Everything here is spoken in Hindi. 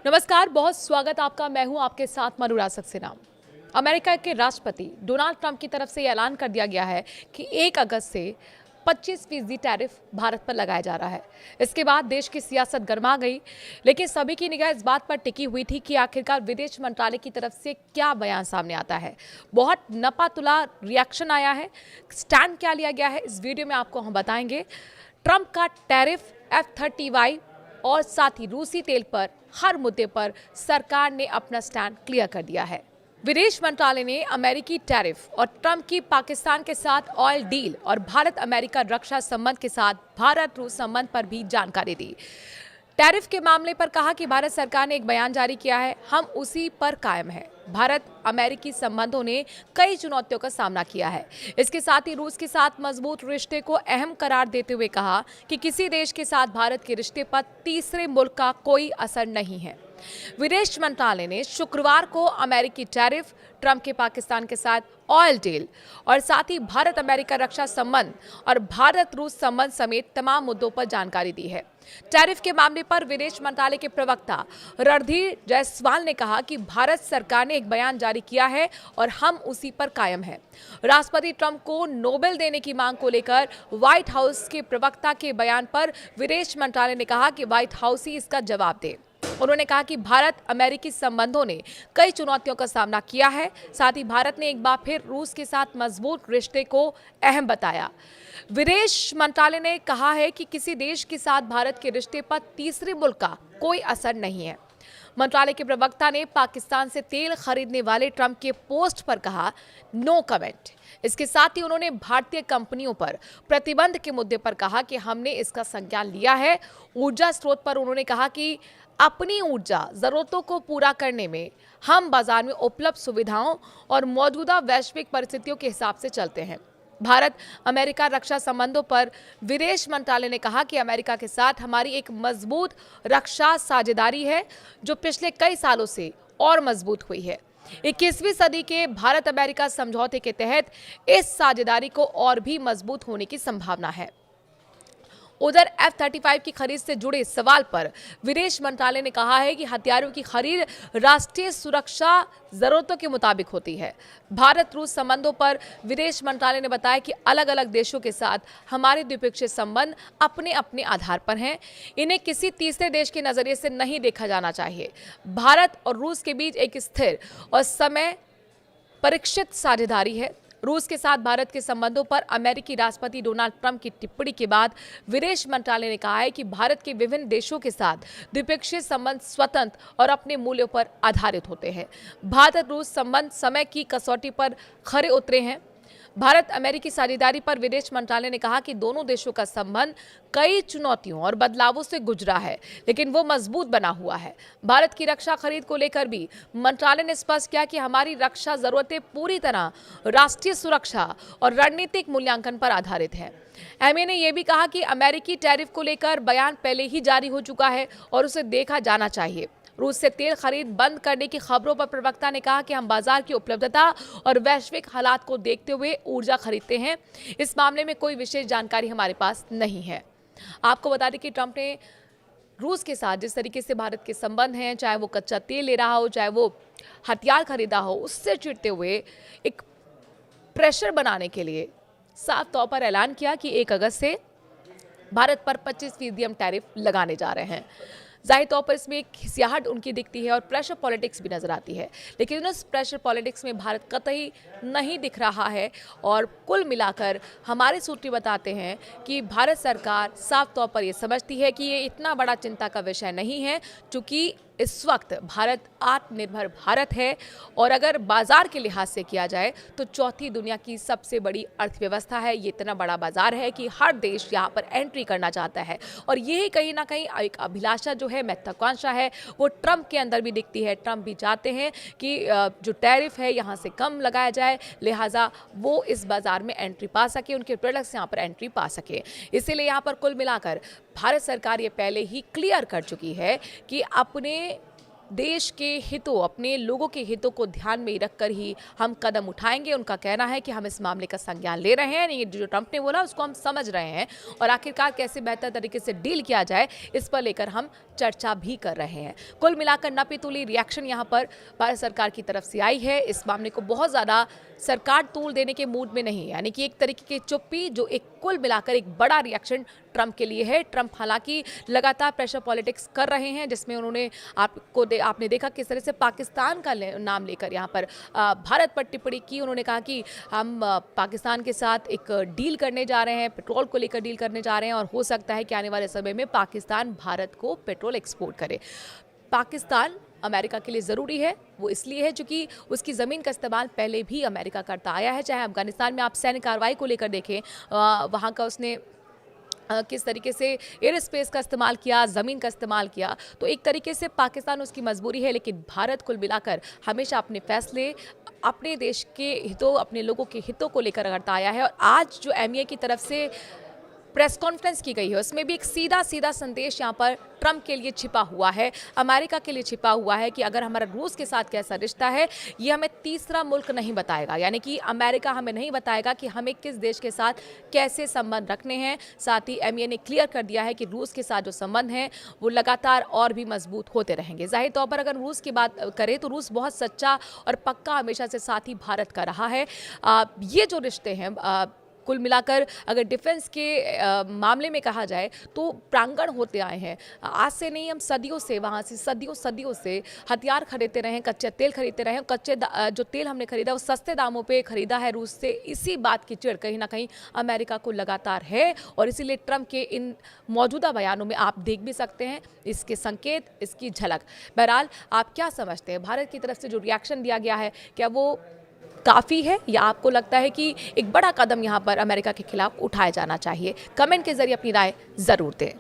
नमस्कार, बहुत स्वागत आपका। मैं हूं आपके साथ मनुरा सक्सेना। अमेरिका के राष्ट्रपति डोनाल्ड ट्रंप की तरफ से ऐलान कर दिया गया है कि 1 अगस्त से 25% टैरिफ भारत पर लगाया जा रहा है। इसके बाद देश की सियासत गर्मा गई, लेकिन सभी की निगाह इस बात पर टिकी हुई थी कि आखिरकार विदेश मंत्रालय की तरफ से क्या बयान सामने आता है। बहुत नपा-तुला रिएक्शन आया है। स्टैंड क्या लिया गया है, इस वीडियो में आपको हम बताएंगे। ट्रंप का टैरिफ F-35 और साथ ही रूसी तेल पर हर मुद्दे पर सरकार ने अपना स्टैंड क्लियर कर दिया है। विदेश मंत्रालय ने अमेरिकी टैरिफ और ट्रंप की पाकिस्तान के साथ ऑयल डील और भारत अमेरिका रक्षा संबंध के साथ भारत रूस संबंध पर भी जानकारी दी। टैरिफ के मामले पर कहा कि भारत सरकार ने एक बयान जारी किया है, हम उसी पर कायम हैं। भारत अमेरिकी संबंधों ने कई चुनौतियों का सामना किया है। इसके साथ ही रूस के साथ मजबूत रिश्ते को अहम करार देते हुए कहा कि किसी देश के साथ भारत के रिश्ते पर तीसरे मुल्क का कोई असर नहीं है। विदेश मंत्रालय ने शुक्रवार को अमेरिकी टैरिफ, ट्रंप के पाकिस्तान के साथ ऑयल डील और साथ ही भारत अमेरिका रक्षा संबंध और भारत रूस संबंध समेत तमाम मुद्दों पर जानकारी दी है। टैरिफ के मामले पर विदेश मंत्रालय के प्रवक्ता रणधीर जायसवाल ने कहा कि भारत सरकार ने एक बयान जारी किया है और हम उसी पर कायम हैं। राष्ट्रपति ट्रंप को नोबेल देने की मांग को लेकर व्हाइट हाउस के प्रवक्ता के बयान पर विदेश मंत्रालय ने कहा कि व्हाइट हाउस ही इसका जवाब दे। उन्होंने कहा कि भारत अमेरिकी संबंधों ने कई चुनौतियों का सामना किया है। साथ ही भारत ने एक बार फिर रूस के साथ मजबूत रिश्ते को अहम बताया। विदेश मंत्रालय ने कहा है कि किसी देश के साथ भारत के रिश्ते पर तीसरे मुल्क का कोई असर नहीं है। मंत्रालय के प्रवक्ता ने पाकिस्तान से तेल खरीदने वाले ट्रंप के पोस्ट पर कहा, नो कमेंट। इसके साथ ही उन्होंने भारतीय कंपनियों पर प्रतिबंध के मुद्दे पर कहा कि हमने इसका संज्ञान लिया है। ऊर्जा स्रोत पर उन्होंने कहा कि अपनी ऊर्जा जरूरतों को पूरा करने में हम बाजार में उपलब्ध सुविधाओं और मौजूदा वैश्विक परिस्थितियों के हिसाब से चलते हैं। भारत अमेरिका रक्षा संबंधों पर विदेश मंत्रालय ने कहा कि अमेरिका के साथ हमारी एक मजबूत रक्षा साझेदारी है जो पिछले कई सालों से और मजबूत हुई है। 21वीं सदी के भारत अमेरिका समझौते के तहत इस साझेदारी को और भी मजबूत होने की संभावना है। उधर F-35 की खरीद से जुड़े सवाल पर विदेश मंत्रालय ने कहा है कि हथियारों की खरीद राष्ट्रीय सुरक्षा जरूरतों के मुताबिक होती है। भारत रूस संबंधों पर विदेश मंत्रालय ने बताया कि अलग अलग देशों के साथ हमारे द्विपक्षीय संबंध अपने अपने आधार पर हैं। इन्हें किसी तीसरे देश के नजरिए से नहीं देखा जाना चाहिए। भारत और रूस के बीच एक स्थिर और समय परीक्षित साझेदारी है। रूस के साथ भारत के संबंधों पर अमेरिकी राष्ट्रपति डोनाल्ड ट्रंप की टिप्पणी के बाद विदेश मंत्रालय ने कहा है कि भारत के विभिन्न देशों के साथ द्विपक्षीय संबंध स्वतंत्र और अपने मूल्यों पर आधारित होते हैं। भारत रूस संबंध समय की कसौटी पर खरे उतरे हैं। भारत अमेरिकी साझेदारी पर विदेश मंत्रालय ने कहा कि दोनों देशों का संबंध कई चुनौतियों और बदलावों से गुजरा है, लेकिन वो मजबूत बना हुआ है। भारत की रक्षा खरीद को लेकर भी मंत्रालय ने स्पष्ट किया कि हमारी रक्षा जरूरतें पूरी तरह राष्ट्रीय सुरक्षा और रणनीतिक मूल्यांकन पर आधारित है। एमए ने यह भी कहा कि अमेरिकी टैरिफ को लेकर बयान पहले ही जारी हो चुका है और उसे देखा जाना चाहिए। रूस से तेल खरीद बंद करने की खबरों पर प्रवक्ता ने कहा कि हम बाजार की उपलब्धता और वैश्विक हालात को देखते हुए ऊर्जा खरीदते हैं। इस मामले में कोई विशेष जानकारी हमारे पास नहीं है। आपको बता दें कि ट्रंप ने रूस के साथ जिस तरीके से भारत के संबंध हैं, चाहे वो कच्चा तेल ले रहा हो, चाहे वो हथियार खरीदा हो, उससे चिढ़ते हुए एक प्रेशर बनाने के लिए साफ तौर पर ऐलान किया कि 1 अगस्त से भारत पर 25% हम टैरिफ लगाने जा रहे हैं। जाहिर तौर पर इसमें एक खिसियाहट उनकी दिखती है और प्रेशर पॉलिटिक्स भी नजर आती है, लेकिन उस प्रेशर पॉलिटिक्स में भारत कतई नहीं दिख रहा है। और कुल मिलाकर हमारे सूत्र बताते हैं कि भारत सरकार साफ तौर पर यह समझती है कि ये इतना बड़ा चिंता का विषय नहीं है, क्योंकि इस वक्त भारत आत्मनिर्भर भारत है और अगर बाजार के लिहाज से किया जाए तो चौथी दुनिया की सबसे बड़ी अर्थव्यवस्था है। ये इतना बड़ा बाजार है कि हर देश यहाँ पर एंट्री करना चाहता है और यही कहीं ना कहीं एक अभिलाषा जो है, महत्वाकांक्षा है, वो ट्रंप के अंदर भी दिखती है। ट्रंप भी चाहते हैं कि जो टैरिफ है यहाँ से कम लगाया जाए, लिहाजा वो इस बाजार में एंट्री पा सके, उनके प्रोडक्ट्स यहाँ पर एंट्री पा सके। इसीलिए यहाँ पर कुल मिलाकर भारत सरकार ये पहले ही क्लियर कर चुकी है कि अपने देश के हितों, अपने लोगों के हितों को ध्यान में रखकर ही हम कदम उठाएंगे। उनका कहना है कि हम इस मामले का संज्ञान ले रहे हैं, ये जो ट्रंप ने बोला उसको हम समझ रहे हैं और आखिरकार कैसे बेहतर तरीके से डील किया जाए इस पर लेकर हम चर्चा भी कर रहे हैं। कुल मिलाकर नपीतुली रिएक्शन यहाँ पर भारत सरकार की तरफ से आई है। इस मामले को बहुत ज़्यादा सरकार तूल देने के मूड में नहीं है, यानी कि एक तरीके की चुप्पी जो एक कुल मिलाकर एक बड़ा रिएक्शन ट्रंप के लिए है। ट्रंप हालांकि लगातार प्रेशर पॉलिटिक्स कर रहे हैं, जिसमें उन्होंने आपने देखा किस तरह से पाकिस्तान का नाम लेकर यहाँ पर भारत पर टिप्पणी की। उन्होंने कहा कि हम पाकिस्तान के साथ एक डील करने जा रहे हैं, पेट्रोल को लेकर डील करने जा रहे हैं और हो सकता है कि आने वाले समय में पाकिस्तान भारत को पेट्रोल एक्सपोर्ट करे। पाकिस्तान अमेरिका के लिए ज़रूरी है, वो इसलिए है क्योंकि उसकी ज़मीन का इस्तेमाल पहले भी अमेरिका करता आया है। चाहे अफगानिस्तान में आप सैन्य कार्रवाई को लेकर देखें, वहाँ का उसने किस तरीके से एयर स्पेस का इस्तेमाल किया, ज़मीन का इस्तेमाल किया, तो एक तरीके से पाकिस्तान उसकी मजबूरी है। लेकिन भारत कुल मिलाकर हमेशा अपने फैसले अपने देश के हितों, अपने लोगों के हितों को लेकर करता आया है। और आज जो एमईए की तरफ से प्रेस कॉन्फ्रेंस की गई है उसमें भी एक सीधा संदेश यहाँ पर ट्रंप के लिए छिपा हुआ है, अमेरिका के लिए छिपा हुआ है कि अगर हमारा रूस के साथ कैसा रिश्ता है ये हमें तीसरा मुल्क नहीं बताएगा, यानी कि अमेरिका हमें नहीं बताएगा कि हमें किस देश के साथ कैसे संबंध रखने हैं। साथ ही एमईए ने क्लियर कर दिया है कि रूस के साथ जो संबंध हैं वो लगातार और भी मजबूत होते रहेंगे। जाहिर तौर पर अगर रूस की बात करें तो रूस बहुत सच्चा और पक्का हमेशा से साथी भारत का रहा है। ये जो रिश्ते हैं कुल मिलाकर अगर डिफेंस के मामले में कहा जाए तो प्रांगण होते आए हैं। आज से नहीं, हम सदियों से वहाँ से सदियों से हथियार खरीदते रहे हैं, कच्चे तेल खरीदते रहे हैं। जो तेल हमने खरीदा वो सस्ते दामों पे खरीदा है रूस से। इसी बात की चिढ़ कहीं ना कहीं अमेरिका को लगातार है और इसीलिए ट्रंप के इन मौजूदा बयानों में आप देख भी सकते हैं इसके संकेत, इसकी झलक। बहरहाल आप क्या समझते हैं, भारत की तरफ से जो रिएक्शन दिया गया है क्या वो काफ़ी है या आपको लगता है कि एक बड़ा कदम यहाँ पर अमेरिका के खिलाफ उठाया जाना चाहिए? कमेंट के जरिए अपनी राय ज़रूर दें।